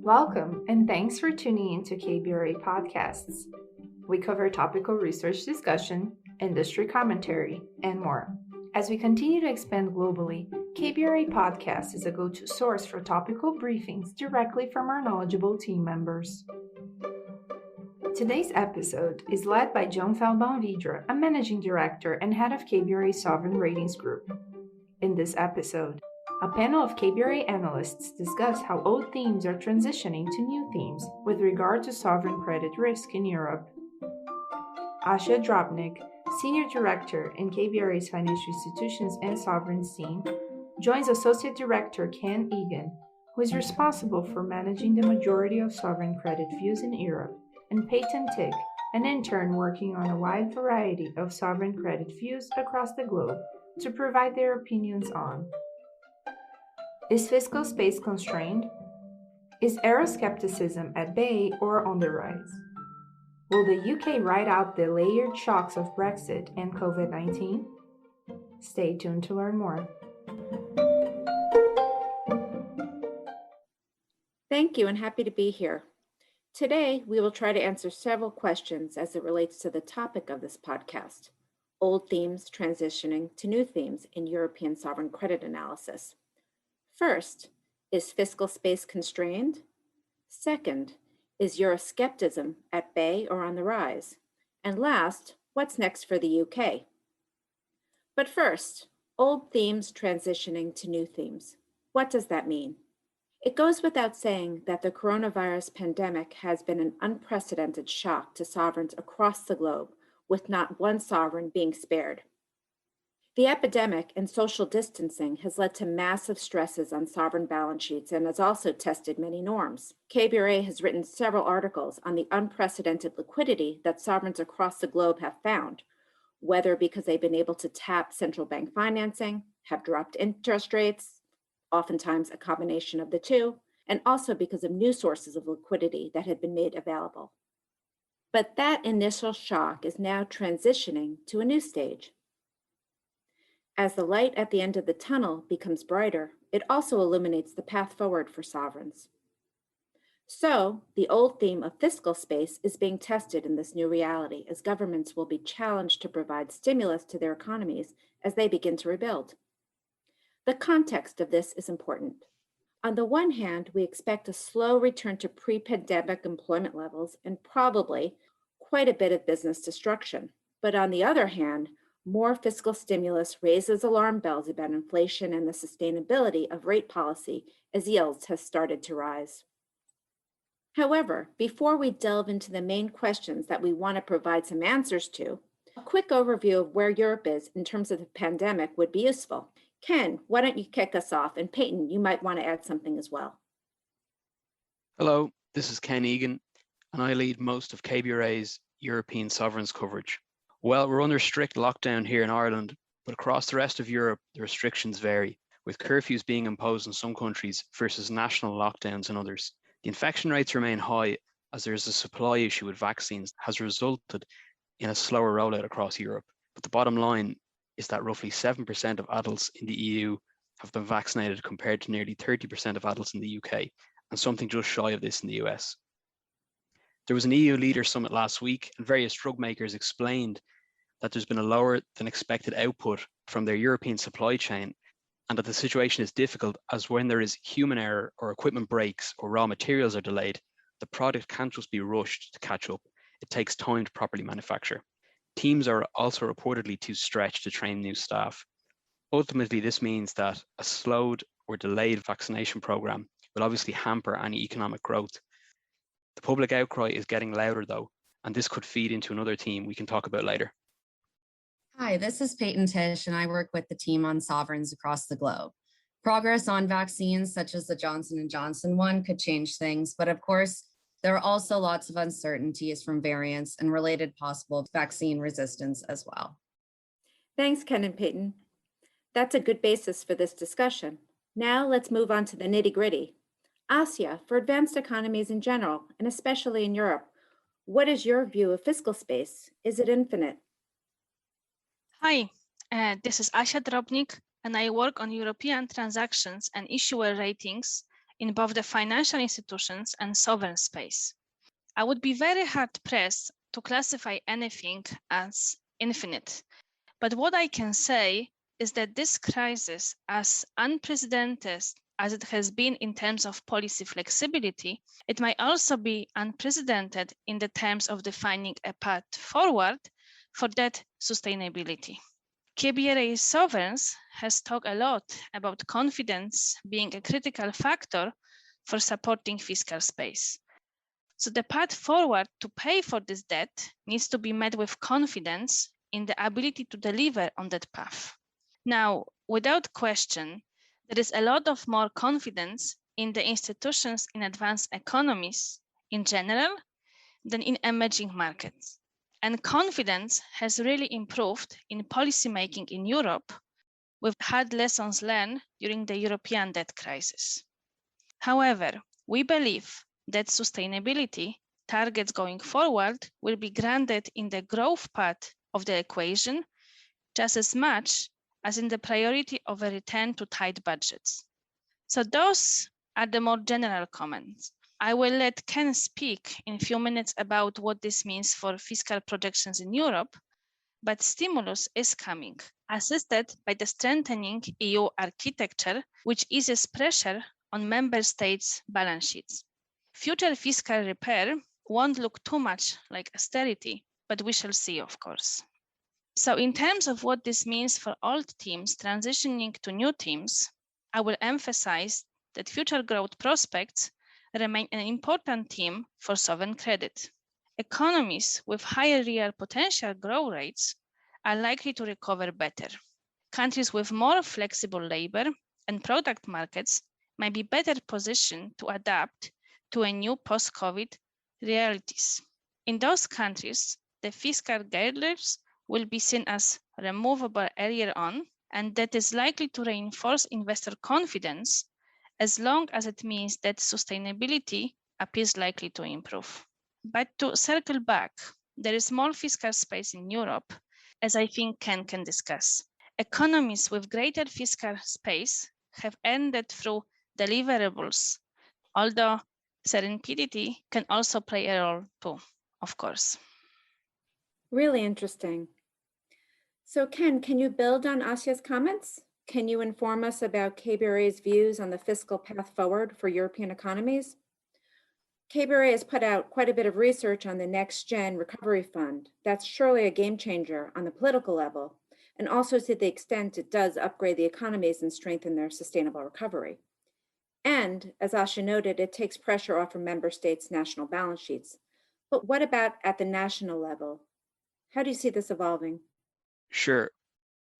Welcome, and thanks for tuning into KBRA podcasts. We cover topical research discussion, industry commentary, and more. As we continue to expand globally, KBRA Podcast is a go-to source for topical briefings directly from our knowledgeable team members. Today's episode is led by Joan Feldbaum-Vidra, a Managing Director and Head of KBRA Sovereign Ratings Group. In this episode, a panel of KBRA analysts discuss how old themes are transitioning to new themes with regard to sovereign credit risk in Europe. Associate Drobnik, Senior Director in KBRA's Financial Institutions and Sovereigns team, joins Associate Director Ken Egan, who is responsible for managing the majority of sovereign credit views in Europe, and Peyton Tich, an intern working on a wide variety of sovereign credit views across the globe, to provide their opinions on: is fiscal space constrained? Is Euroscepticism at bay or on the rise? Will the UK ride out the layered shocks of Brexit and COVID-19? Stay tuned to learn more. Thank you, and happy to be here. Today, we will try to answer several questions as it relates to the topic of this podcast: old themes transitioning to new themes in European sovereign credit analysis. First, is fiscal space constrained? Second, is Euroscepticism at bay or on the rise? And last, what's next for the UK? But first, old themes transitioning to new themes. What does that mean? It goes without saying that the coronavirus pandemic has been an unprecedented shock to sovereigns across the globe, with not one sovereign being spared. The epidemic and social distancing has led to massive stresses on sovereign balance sheets and has also tested many norms. KBRA has written several articles on the unprecedented liquidity that sovereigns across the globe have found, whether because they've been able to tap central bank financing, have dropped interest rates, oftentimes a combination of the two, and also because of new sources of liquidity that had been made available. But that initial shock is now transitioning to a new stage. As the light at the end of the tunnel becomes brighter, it also illuminates the path forward for sovereigns. So, the old theme of fiscal space is being tested in this new reality as governments will be challenged to provide stimulus to their economies as they begin to rebuild. The context of this is important. On the one hand, we expect a slow return to pre-pandemic employment levels and probably quite a bit of business destruction. But on the other hand, more fiscal stimulus raises alarm bells about inflation and the sustainability of rate policy as yields have started to rise. However, before we delve into the main questions that we want to provide some answers to, a quick overview of where Europe is in terms of the pandemic would be useful. Ken, why don't you kick us off? And Peyton, you might want to add something as well. Hello, this is Ken Egan, and I lead most of KBRA's European sovereigns coverage. Well, we're under strict lockdown here in Ireland, but across the rest of Europe, the restrictions vary, with curfews being imposed in some countries versus national lockdowns in others. The infection rates remain high as there is a supply issue with vaccines that has resulted in a slower rollout across Europe. But the bottom line is that roughly 7% of adults in the EU have been vaccinated compared to nearly 30% of adults in the UK, and something just shy of this in the US. There was an EU leader summit last week, and various drug makers explained that there's been a lower than expected output from their European supply chain, and that the situation is difficult as when there is human error or equipment breaks or raw materials are delayed, the product can't just be rushed to catch up. It takes time to properly manufacture. Teams are also reportedly too stretched to train new staff. Ultimately, this means that a slowed or delayed vaccination program will obviously hamper any economic growth. The public outcry is getting louder though, and this could feed into another theme we can talk about later. Hi, this is Peyton Tich, and I work with the team on sovereigns across the globe. Progress on vaccines, such as the Johnson & Johnson one, could change things, but of course, there are also lots of uncertainties from variants and related possible vaccine resistance as well. Thanks, Ken and Peyton. That's a good basis for this discussion. Now let's move on to the nitty-gritty. Asya, for advanced economies in general, and especially in Europe, what is your view of fiscal space? Is it infinite? Hi, this is Asha Drobnik, and I work on European transactions and issuer ratings in both the financial institutions and sovereign space. I would be very hard-pressed to classify anything as infinite, but what I can say is that this crisis, as unprecedented as it has been in terms of policy flexibility, it might also be unprecedented in the terms of defining a path forward for that sustainability. KBRA Sovereigns has talked a lot about confidence being a critical factor for supporting fiscal space. So the path forward to pay for this debt needs to be met with confidence in the ability to deliver on that path. Now, without question, there is a lot of more confidence in the institutions in advanced economies in general than in emerging markets. And confidence has really improved in policymaking in Europe. We've had lessons learned during the European debt crisis. However, we believe that sustainability targets going forward will be grounded in the growth path of the equation just as much as in the priority of a return to tight budgets. So those are the more general comments. I will let Ken speak in a few minutes about what this means for fiscal projections in Europe, but stimulus is coming, assisted by the strengthening EU architecture, which eases pressure on member states' balance sheets. Future fiscal repair won't look too much like austerity, but we shall see, of course. So in terms of what this means for old teams transitioning to new teams, I will emphasize that future growth prospects remain an important theme for sovereign credit. Economies with higher real potential growth rates are likely to recover better. Countries with more flexible labor and product markets might be better positioned to adapt to a new post-COVID realities. In those countries, the fiscal guidelines will be seen as removable earlier on, and that is likely to reinforce investor confidence as long as it means that sustainability appears likely to improve. But to circle back, there is more fiscal space in Europe, as I think Ken can discuss. Economies with greater fiscal space have earned it through deliverables, although serendipity can also play a role too, of course. Really interesting. So Ken, can you build on Asia's comments? Can you inform us about KBRA's views on the fiscal path forward for European economies? KBRA has put out quite a bit of research on the Next Gen Recovery Fund. That's surely a game changer on the political level, and also to the extent it does upgrade the economies and strengthen their sustainable recovery. And as Asha noted, it takes pressure off from member states' national balance sheets. But what about at the national level? How do you see this evolving? Sure.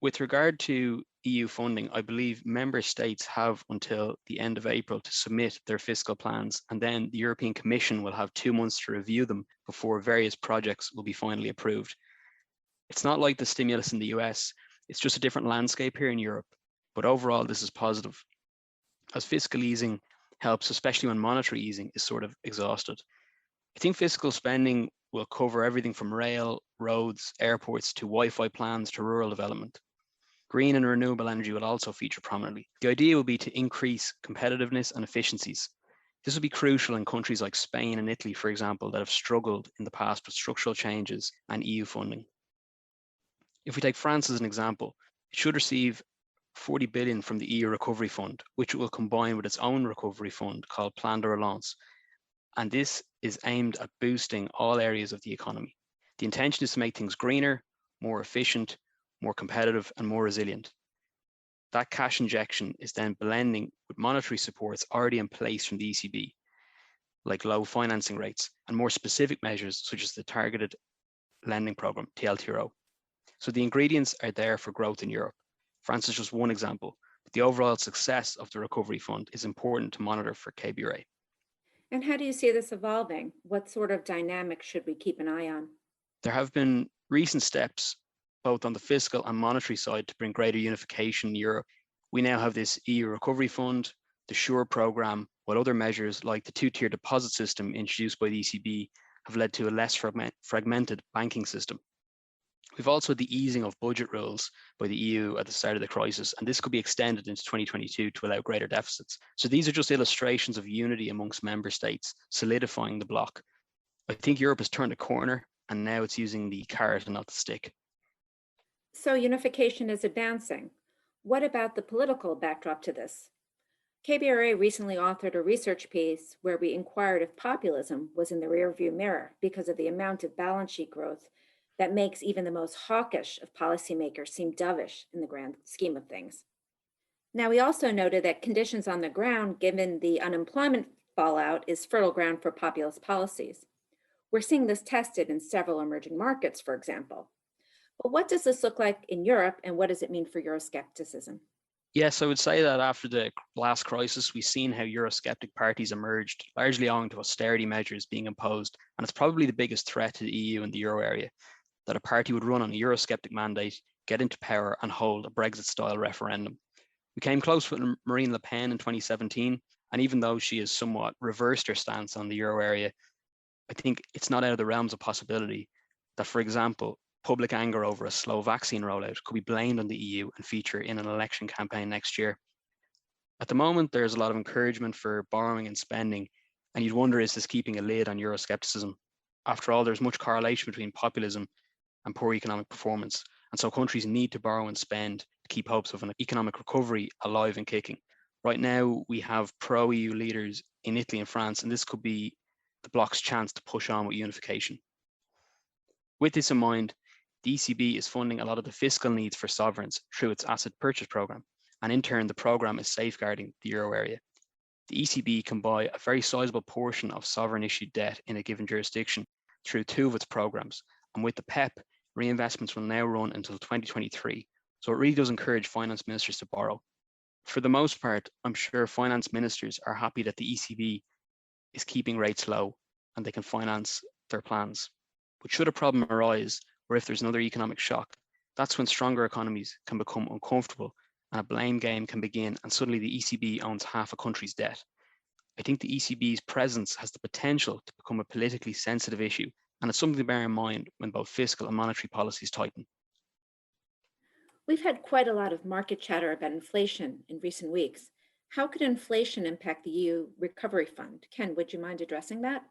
With regard to EU funding, I believe member states have until the end of April to submit their fiscal plans, and then the European Commission will have 2 months to review them before various projects will be finally approved. It's not like the stimulus in the US, it's just a different landscape here in Europe, but overall this is positive, as fiscal easing helps, especially when monetary easing is sort of exhausted. I think fiscal spending will cover everything from rail, roads, airports to Wi-Fi plans to rural development. Green and renewable energy will also feature prominently. The idea will be to increase competitiveness and efficiencies. This will be crucial in countries like Spain and Italy, for example, that have struggled in the past with structural changes and EU funding. If we take France as an example, it should receive 40 billion from the EU Recovery Fund, which it will combine with its own recovery fund called Plan de Relance. And this is aimed at boosting all areas of the economy. The intention is to make things greener, more efficient, more competitive, and more resilient. That cash injection is then blending with monetary supports already in place from the ECB, like low financing rates, and more specific measures such as the Targeted Lending Programme, TLTRO. So the ingredients are there for growth in Europe. France is just one example, but the overall success of the Recovery Fund is important to monitor for KBRA. And how do you see this evolving? What sort of dynamics should we keep an eye on? There have been recent steps, both on the fiscal and monetary side, to bring greater unification in Europe. We now have this EU Recovery Fund, the SURE programme, while other measures like the two-tier deposit system introduced by the ECB have led to a less fragmented banking system. We've also the easing of budget rules by the EU at the start of the crisis, and this could be extended into 2022 to allow greater deficits. So these are just illustrations of unity amongst member states, solidifying the bloc. I think Europe has turned a corner, and now it's using the carrot and not the stick. So unification is advancing. What about the political backdrop to this? KBRA recently authored a research piece where we inquired if populism was in the rearview mirror because of the amount of balance sheet growth that makes even the most hawkish of policymakers seem dovish in the grand scheme of things. Now, we also noted that conditions on the ground, given the unemployment fallout, is fertile ground for populist policies. We're seeing this tested in several emerging markets, for example. But what does this look like in Europe, and what does it mean for Euroscepticism? Yes, I would say that after the last crisis, we've seen how Eurosceptic parties emerged, largely owing to austerity measures being imposed, and it's probably the biggest threat to the EU and the euro area, that a party would run on a Eurosceptic mandate, get into power, and hold a Brexit-style referendum. We came close with Marine Le Pen in 2017, and even though she has somewhat reversed her stance on the euro area, I think it's not out of the realms of possibility that, for example, public anger over a slow vaccine rollout could be blamed on the EU and feature in an election campaign next year. At the moment, there's a lot of encouragement for borrowing and spending, and you'd wonder, is this keeping a lid on Euroscepticism? After all, there's much correlation between populism and poor economic performance, and so countries need to borrow and spend to keep hopes of an economic recovery alive and kicking. Right now, we have pro-EU leaders in Italy and France, and this could be the bloc's chance to push on with unification. With this in mind, the ECB is funding a lot of the fiscal needs for sovereigns through its asset purchase programme, and in turn, the programme is safeguarding the euro area. The ECB can buy a very sizable portion of sovereign issued debt in a given jurisdiction through two of its programmes, and with the PEP, reinvestments will now run until 2023, so it really does encourage finance ministers to borrow. For the most part, I'm sure finance ministers are happy that the ECB is keeping rates low and they can finance their plans. But should a problem arise, or if there's another economic shock, that's when stronger economies can become uncomfortable and a blame game can begin, and suddenly the ECB owns half a country's debt. I think the ECB's presence has the potential to become a politically sensitive issue, and it's something to bear in mind when both fiscal and monetary policies tighten. We've had quite a lot of market chatter about inflation in recent weeks. How could inflation impact the EU Recovery Fund? Ken, would you mind addressing that?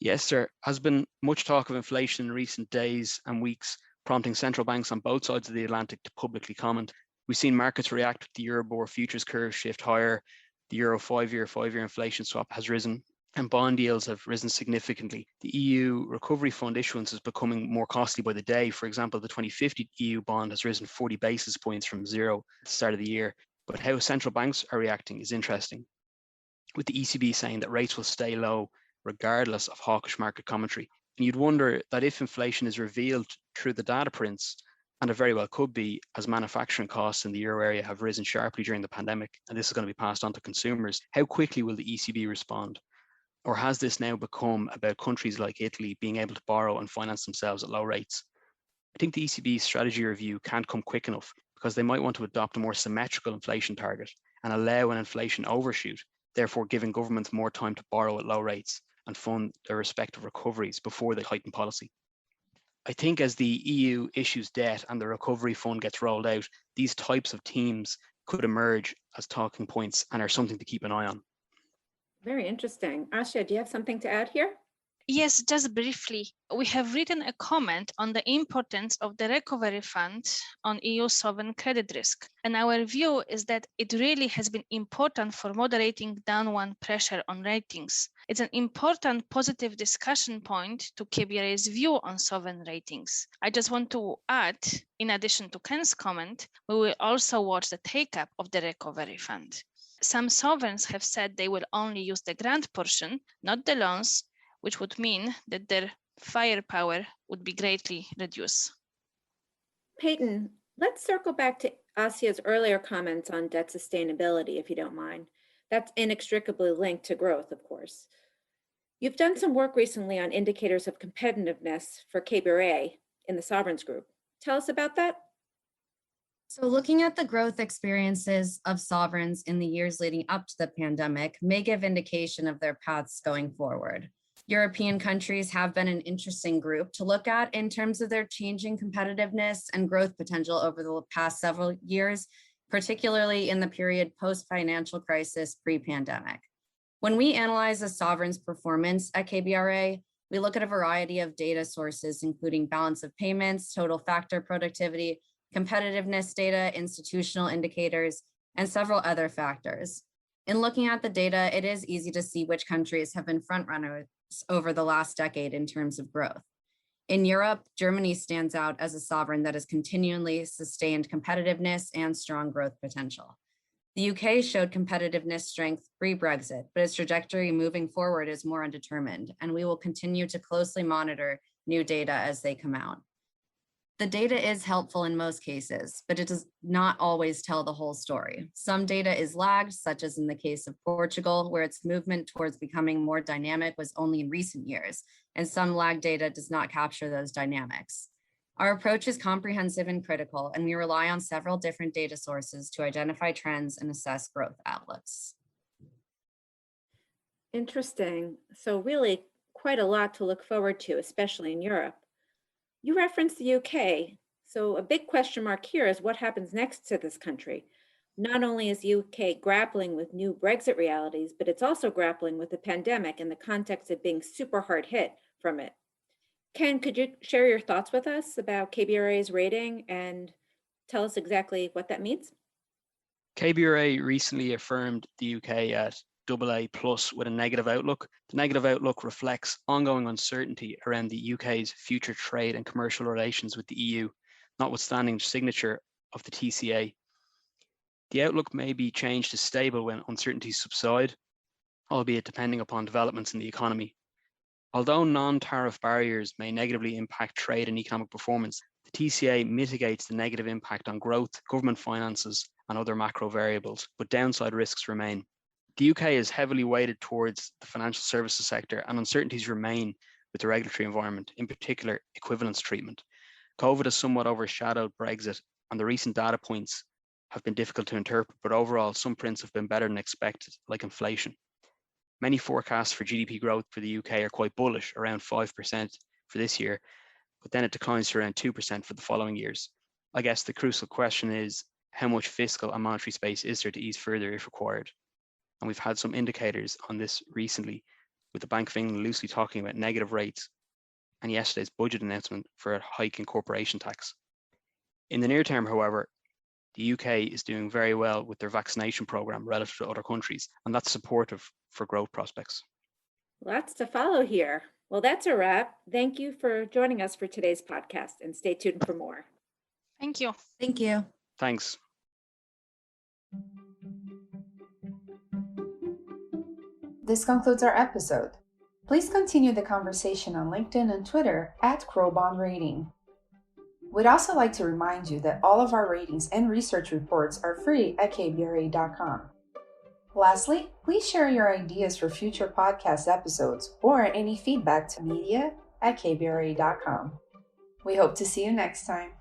Yes, there has been much talk of inflation in recent days and weeks, prompting central banks on both sides of the Atlantic to publicly comment. We've seen markets react with the Euribor futures curve shift higher. The Euro 5-year inflation swap has risen, and bond yields have risen significantly. The EU Recovery Fund issuance is becoming more costly by the day. For example, the 2050 EU bond has risen 40 basis points from zero at the start of the year. But how central banks are reacting is interesting, with the ECB saying that rates will stay low regardless of hawkish market commentary. And you'd wonder that if inflation is revealed through the data prints, and it very well could be, as manufacturing costs in the euro area have risen sharply during the pandemic, and this is going to be passed on to consumers, how quickly will the ECB respond? Or has this now become about countries like Italy being able to borrow and finance themselves at low rates? I think the ECB's strategy review can't come quick enough, because they might want to adopt a more symmetrical inflation target and allow an inflation overshoot, therefore giving governments more time to borrow at low rates and fund their respective recoveries before they tighten policy. I think as the EU issues debt and the recovery fund gets rolled out, these types of themes could emerge as talking points and are something to keep an eye on. Very interesting. Asha, do you have something to add here? Yes, just briefly. We have written a comment on the importance of the recovery fund on EU sovereign credit risk. And our view is that it really has been important for moderating downward pressure on ratings. It's an important positive discussion point to KBRA's view on sovereign ratings. I just want to add, in addition to Ken's comment, we will also watch the take-up of the recovery fund. Some sovereigns have said they will only use the grant portion, not the loans, which would mean that their firepower would be greatly reduced. Peyton, let's circle back to Asia's earlier comments on debt sustainability, if you don't mind. That's inextricably linked to growth, of course. You've done some work recently on indicators of competitiveness for KBRA in the Sovereigns Group. Tell us about that. So looking at the growth experiences of sovereigns in the years leading up to the pandemic may give indication of their paths going forward. European countries have been an interesting group to look at in terms of their changing competitiveness and growth potential over the past several years, particularly in the period post-financial crisis pre-pandemic. When we analyze a sovereign's performance at KBRA, we look at a variety of data sources, including balance of payments, total factor productivity, competitiveness data, institutional indicators, and several other factors. In looking at the data, it is easy to see which countries have been frontrunners over the last decade in terms of growth. In Europe, Germany stands out as a sovereign that has continually sustained competitiveness and strong growth potential. The UK showed competitiveness strength pre-Brexit, but its trajectory moving forward is more undetermined, and we will continue to closely monitor new data as they come out. The data is helpful in most cases, but it does not always tell the whole story. Some data is lagged, such as in the case of Portugal, where its movement towards becoming more dynamic was only in recent years, and some lag data does not capture those dynamics. Our approach is comprehensive and critical, and we rely on several different data sources to identify trends and assess growth outlooks. Interesting. So really quite a lot to look forward to, especially in Europe. You referenced the UK. So a big question mark here is what happens next to this country. Not only is the UK grappling with new Brexit realities, but it's also grappling with the pandemic in the context of being super hard hit from it. Ken, could you share your thoughts with us about KBRA's rating and tell us exactly what that means? KBRA recently affirmed the UK at AA+ with a negative outlook. The negative outlook reflects ongoing uncertainty around the UK's future trade and commercial relations with the EU, notwithstanding signature of the TCA. The outlook may be changed to stable when uncertainties subside, albeit depending upon developments in the economy. Although non-tariff barriers may negatively impact trade and economic performance, the TCA mitigates the negative impact on growth, government finances, and other macro variables, but downside risks remain. The UK is heavily weighted towards the financial services sector, and uncertainties remain with the regulatory environment, in particular equivalence treatment. COVID has somewhat overshadowed Brexit, and the recent data points have been difficult to interpret, but overall some prints have been better than expected, like inflation. Many forecasts for GDP growth for the UK are quite bullish, around 5% for this year, but then it declines to around 2% for the following years. I guess the crucial question is, how much fiscal and monetary space is there to ease further if required? And we've had some indicators on this recently, with the Bank of England loosely talking about negative rates and yesterday's budget announcement for a hike in corporation tax. In the near term, however, the UK is doing very well with their vaccination program relative to other countries, and that's supportive for growth prospects. Lots to follow here. Well, that's a wrap. Thank you for joining us for today's podcast, and stay tuned for more. Thank you. Thank you. Thanks. This concludes our episode. Please continue the conversation on LinkedIn and Twitter @CrowBondRating. We'd also like to remind you that all of our ratings and research reports are free at KBRA.com. Lastly, please share your ideas for future podcast episodes or any feedback to media@KBRA.com. We hope to see you next time.